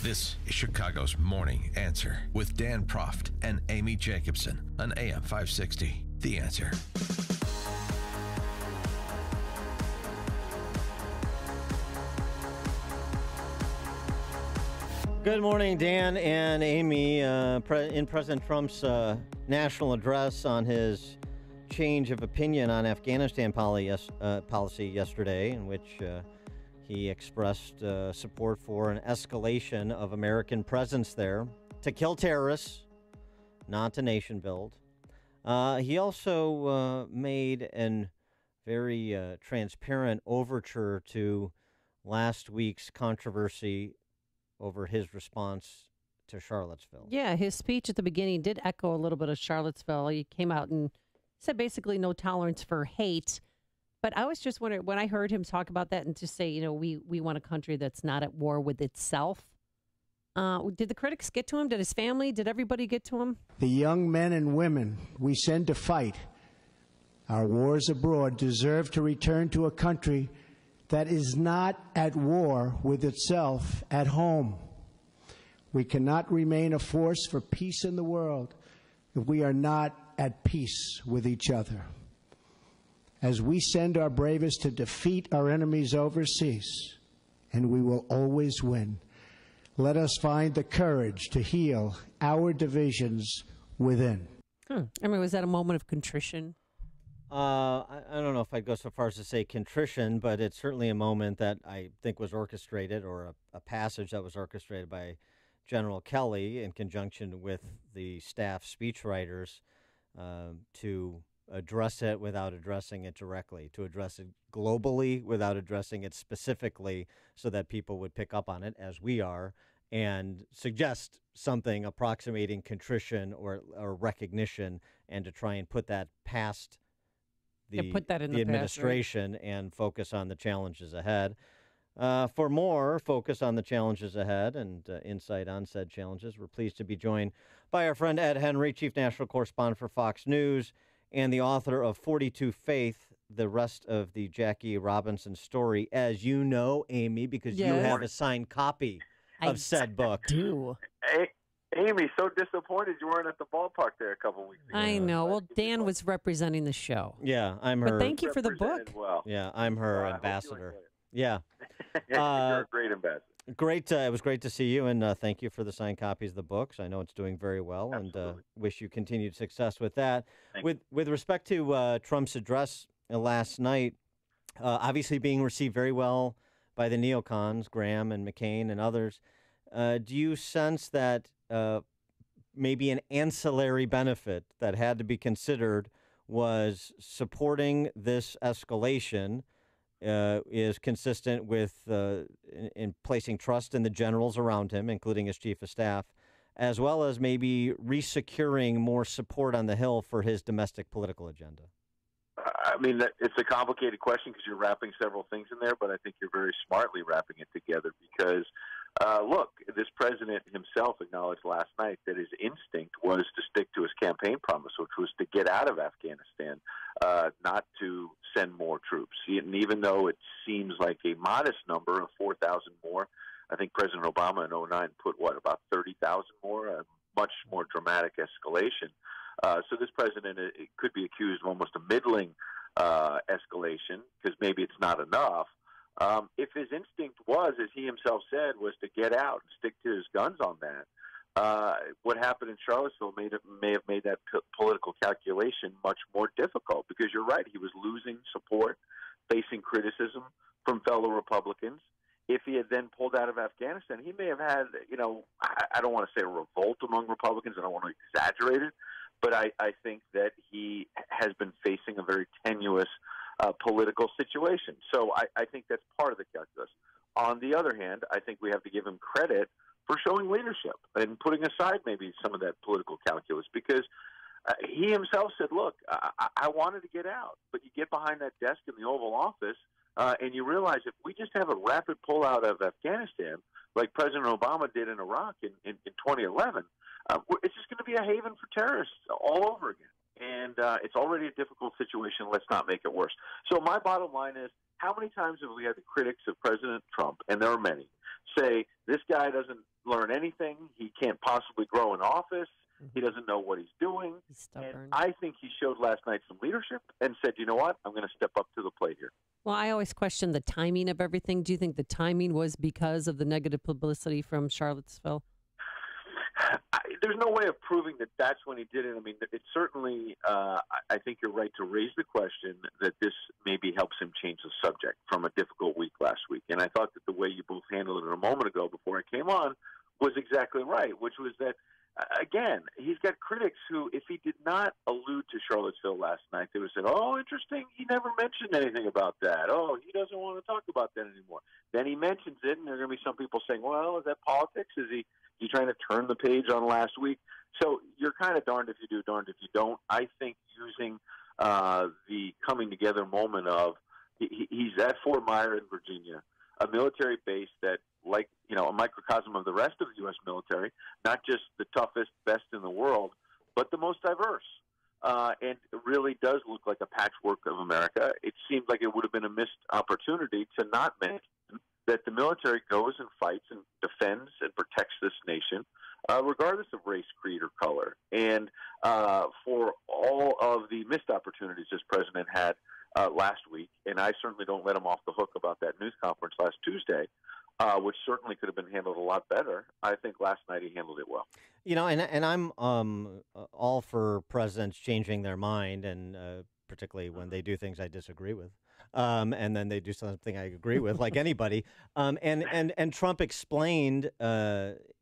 This is Chicago's Morning Answer with Dan Proft and Amy Jacobson on AM 560. The Answer. Good morning, Dan and Amy. In President Trump's national address on his change of opinion on Afghanistan policy yesterday, in which he expressed support for an escalation of American presence there to kill terrorists, not to nation build. He also made a very transparent overture to last week's controversy over his response to Charlottesville. Yeah, his speech at the beginning did echo a little bit of Charlottesville. He came out and said basically no tolerance for hate. But I was just wondering, when I heard him talk about that and just say, you know, we want a country that's not at war with itself. Did the critics get to him? Did his family? Did everybody get to him? The young men and women we send to fight our wars abroad deserve to return to a country that is not at war with itself at home. We cannot remain a force for peace in the world if we are not at peace with each other. As we send our bravest to defeat our enemies overseas, and we will always win, let us find the courage to heal our divisions within. I mean, was that a moment of contrition? I don't know if I'd go so far as to say contrition, but it's certainly a moment that I think was orchestrated, or a passage that was orchestrated by General Kelly in conjunction with the staff speechwriters to address it without addressing it directly, to address it globally without addressing it specifically, so that people would pick up on it, as we are, and suggest something approximating contrition or recognition, and to try and put that past the administration past, right? And focus on the challenges ahead. For more focus on the challenges ahead and insight on said challenges, we're pleased to be joined by our friend Ed Henry, Chief National Correspondent for Fox News and the author of 42 Faith, the rest of the Jackie Robinson story, as you know, Amy, because you have a signed copy of said book. I do. Hey, Amy, so disappointed you weren't at the ballpark there a couple weeks ago. I know. Well, Dan was representing the show. Yeah, I'm her. But thank you for the book. Well. Yeah, I'm her ambassador. Yeah. You're a great ambassador. Great. It was great to see you, and thank you for the signed copies of the books. I know it's doing very well, Absolutely. And wish you continued success with that. Thank With respect to Trump's address last night, obviously being received very well by the neocons, Graham and McCain and others, do you sense that maybe an ancillary benefit that had to be considered was supporting this escalation is consistent with in placing trust in the generals around him, including his chief of staff, as well as maybe resecuring more support on the Hill for his domestic political agenda? I mean, it's a complicated question because you're wrapping several things in there, but I think you're very smartly wrapping it together because, look, this president himself acknowledged last night that his instinct was to stick to his campaign promise, which was to get out of Afghanistan, not to send more troops. And even though it seems like a modest number of 4,000 more, I think President Obama in 2009 put, about 30,000 more, a much more dramatic escalation. So this president it could be accused of almost a middling escalation because maybe it's not enough. If his instinct was, as he himself said, was to get out and stick to his guns on that, what happened in Charlottesville may have made that political calculation much more difficult because you're right, he was losing support, facing criticism from fellow Republicans. If he had then pulled out of Afghanistan, he may have had, I don't want to say a revolt among Republicans. I don't want to exaggerate it. But I think that he has been facing a very tenuous political situation. So I think that's part of the calculus. On the other hand, I think we have to give him credit for showing leadership and putting aside maybe some of that political calculus because he himself said, look, I wanted to get out. But you get behind that desk in the Oval Office and you realize if we just have a rapid pullout of Afghanistan, like President Obama did in Iraq in 2011, it's just going to be a haven for terrorists all over again. And it's already a difficult situation. Let's not make it worse. So my bottom line is, how many times have we had the critics of President Trump, and there are many, say this guy doesn't learn anything. He can't possibly grow in office. He doesn't know what he's doing. He's stubborn. And I think he showed last night some leadership and said, you know what, I'm going to step up to the plate here. Well, I always question the timing of everything. Do you think the timing was because of the negative publicity from Charlottesville? There's no way of proving that that's when he did it. I mean, it certainly, I think you're right to raise the question that this maybe helps him change the subject from a difficult week last week. And I thought that the way you both handled it a moment ago before I came on was exactly right, which was that, again, he's got critics who, if he did not allude to Charlottesville last night, they would have said, oh, interesting, he never mentioned anything about that. Oh, he doesn't want to talk about that anymore. Then he mentions it, and there are going to be some people saying, well, is that politics? Is he trying to turn the page on last week? So you're kind of darned if you do, darned if you don't. I think using the coming together moment of he's at Fort Myer in Virginia, a military base that, like, a microcosm of the rest of the U.S. military, not just the toughest, best in the world, but the most diverse. And it really does look like a patchwork of America. It seems like it would have been a missed opportunity to not mention that the military goes and fights and defends and protects this nation, regardless of race, creed, or color. And for all of the missed opportunities this president had last week, and I certainly don't let him off the hook about that news conference last Tuesday, which certainly could have been handled a lot better. I think last night he handled it well. And I'm all for presidents changing their mind, and particularly when they do things I disagree with. And then they do something I agree with, like anybody. And Trump explained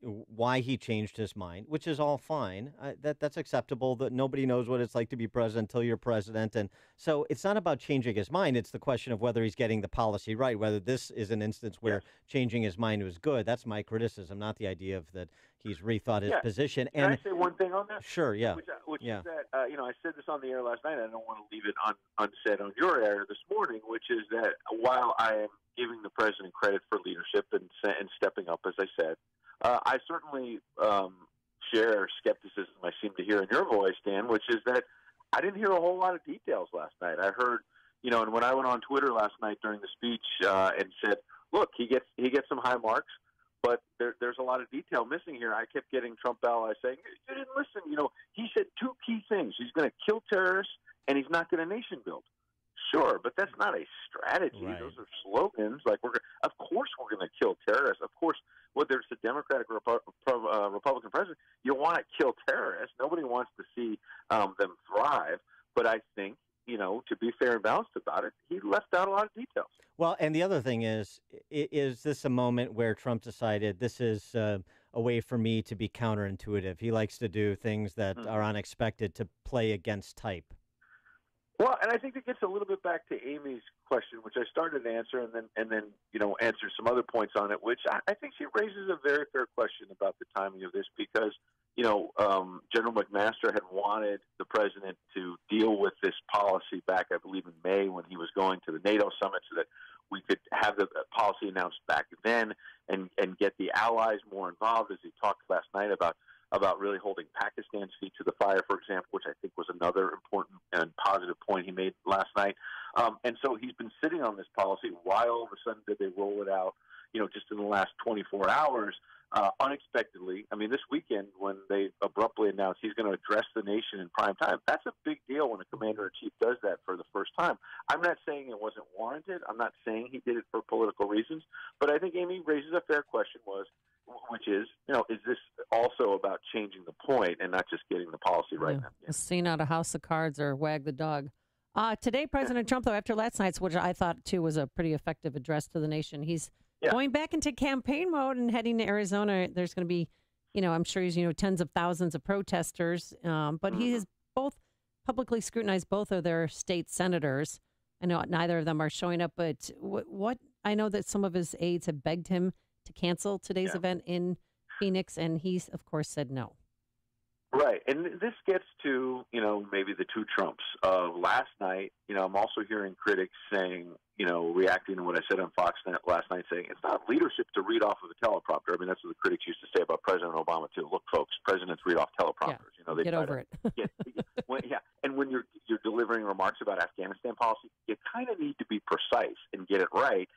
why he changed his mind, which is all fine. That's acceptable. That nobody knows what it's like to be president until you're president, and so it's not about changing his mind. It's the question of whether he's getting the policy right. Whether this is an instance where changing his mind was good. That's my criticism, not the idea of that he's rethought his position. Can I say one thing on that? Sure. Yeah. Which is that I said this on the air last night. I don't want to leave it unsaid on your air this morning, which is that while I am giving the president credit for leadership and stepping up, as I said, I certainly share skepticism I seem to hear in your voice, Dan, which is that I didn't hear a whole lot of details last night. I heard, and when I went on Twitter last night during the speech and said, look, he gets some high marks, but there's a lot of detail missing here. I kept getting Trump allies saying, you didn't listen. He said two key things. He's going to kill terrorists, and he's not going to nation build. Sure, but that's not a strategy. Right. Those are slogans. Like, of course we're going to kill terrorists. Of course, whether it's a Democratic or Republican president, you want to kill terrorists. Nobody wants to see them thrive. But I think, to be fair and balanced about it, he left out a lot of details. Well, and the other thing is this a moment where Trump decided this is a way for me to be counterintuitive? He likes to do things that are unexpected to play against type. Well, and I think it gets a little bit back to Amy's question, which I started to answer, and then answer some other points on it, which I think she raises a very fair question about the timing of this because, General McMaster had wanted the president to deal with this policy back, I believe, in May when he was going to the NATO summit so that we could have the policy announced back then and get the allies more involved, as he talked last night about really holding Pakistan's feet to the fire, for example, which I think was another important and positive point he made last night. And so he's been sitting on this policy. Why all of a sudden did they roll it out, just in the last 24 hours, unexpectedly? I mean, this weekend when they abruptly announced he's going to address the nation in prime time, that's a big deal when a commander-in-chief does that for the first time. I'm not saying it wasn't warranted. I'm not saying he did it for political reasons. But I think Amy raises a fair question, which is, is this also about changing the point and not just getting the policy right now? A scene out of House of Cards or Wag the Dog. Today, President Trump, though, after last night's, which I thought, too, was a pretty effective address to the nation, he's going back into campaign mode and heading to Arizona. There's going to be, I'm sure he's, tens of thousands of protesters. But he has both publicly scrutinized both of their state senators. I know neither of them are showing up, but what I know that some of his aides have begged him to cancel today's event in Phoenix, and he's, of course, said no. Right, and this gets to, maybe the two Trumps. Last night, I'm also hearing critics saying, reacting to what I said on Fox last night, saying it's not leadership to read off of a teleprompter. I mean, that's what the critics used to say about President Obama, too. Look, folks, presidents read off teleprompters. They get over it. And when you're delivering remarks about Afghanistan policy, you kind of need to be precise and get it right.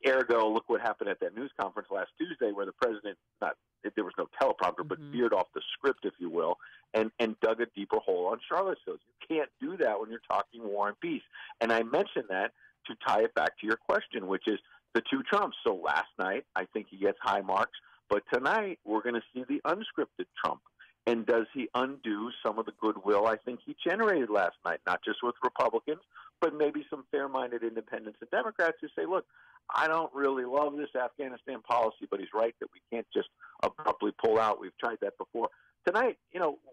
Ergo, look what happened at that news conference last Tuesday where the president, there was no teleprompter, but veered off the script, if you will, and dug a deeper hole on Charlottesville. You can't do that when you're talking war and peace. And I mentioned that to tie it back to your question, which is the two Trumps. So last night, I think he gets high marks, but tonight we're going to see the unscripted Trump. And does he undo some of the goodwill I think he generated last night, not just with Republicans, but maybe some fair-minded independents and Democrats who say, look, I don't really love this Afghanistan policy, but he's right that we can't just abruptly pull out. We've tried that before. Tonight,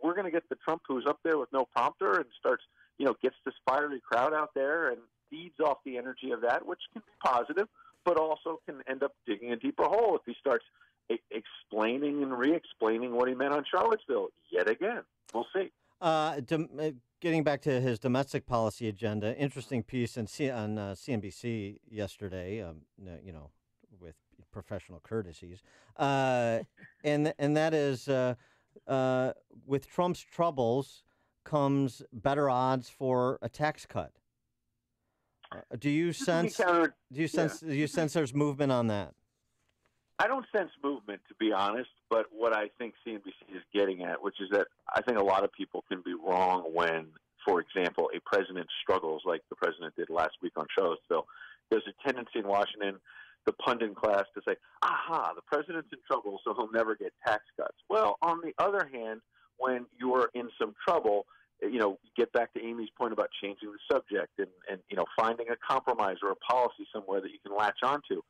we're going to get the Trump who's up there with no prompter and starts, gets this fiery crowd out there and feeds off the energy of that, which can be positive, but also can end up digging a deeper hole if he starts explaining and re-explaining what he meant on Charlottesville yet again. We'll see. Getting back to his domestic policy agenda, interesting piece on CNBC yesterday, with professional courtesies, and that is with Trump's troubles comes better odds for a tax cut. Do you sense there's movement on that? I don't sense movement, to be honest, but what I think CNBC is getting at, which is that I think a lot of people can be wrong when, for example, a president struggles like the president did last week on Charlottesville. There's a tendency in Washington, the pundit class, to say, aha, the president's in trouble, so he'll never get tax cuts. Well, on the other hand, when you're in some trouble, get back to Amy's point about changing the subject and finding a compromise or a policy somewhere that you can latch onto.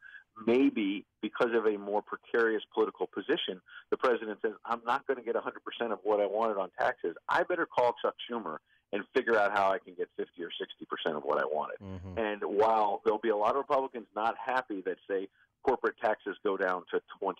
Maybe because of a more precarious political position, the president says, I'm not going to get 100% of what I wanted on taxes. I better call Chuck Schumer and figure out how I can get 50 or 60% of what I wanted. Mm-hmm. And while there'll be a lot of Republicans not happy that, say, corporate taxes go down to 24%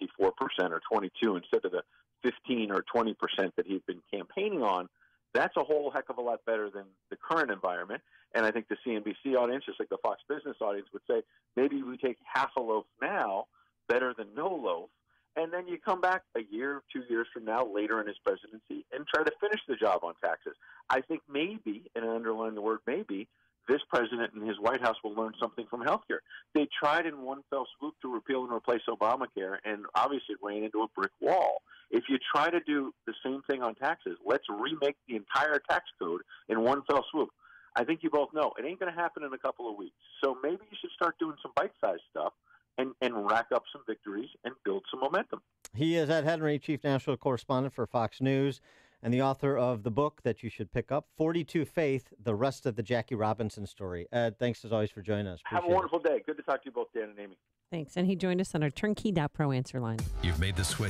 or 22% instead of the 15 or 20% that he's been campaigning on, that's a whole heck of a lot better than the current environment. And I think the CNBC audience, just like the Fox Business audience, would say, maybe we take half a loaf now, better than no loaf, and then you come back a year, 2 years from now, later in his presidency, and try to finish the job on taxes. I think maybe, and I underline the word maybe, this president and his White House will learn something from healthcare. They tried in one fell swoop to repeal and replace Obamacare, and obviously ran into a brick wall. If you try to do the same thing on taxes, let's remake the entire tax code in one fell swoop. I think you both know it ain't going to happen in a couple of weeks. So maybe you should start doing some bite-sized stuff and rack up some victories and build some momentum. He is Ed Henry, Chief National Correspondent for Fox News, and the author of the book that you should pick up, 42 Faith, the rest of the Jackie Robinson story. Ed, thanks as always for joining us. Have a wonderful day. Good to talk to you both, Dan and Amy. Thanks. And he joined us on our Turnkey.Pro answer line. You've made the switch.